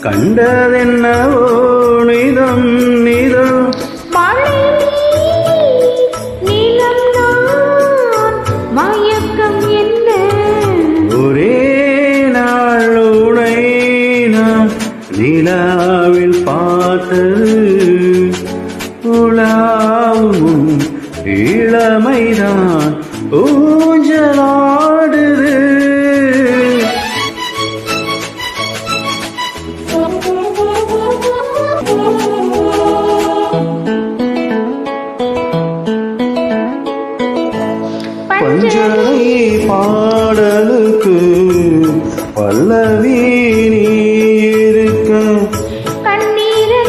கண்டதென்னவோ நிதம் நிதம் மயக்கம் என்ன ஒரே நாள் உனை நான் நிலாவில் பார்த்தது உலாவும் இளமைதான்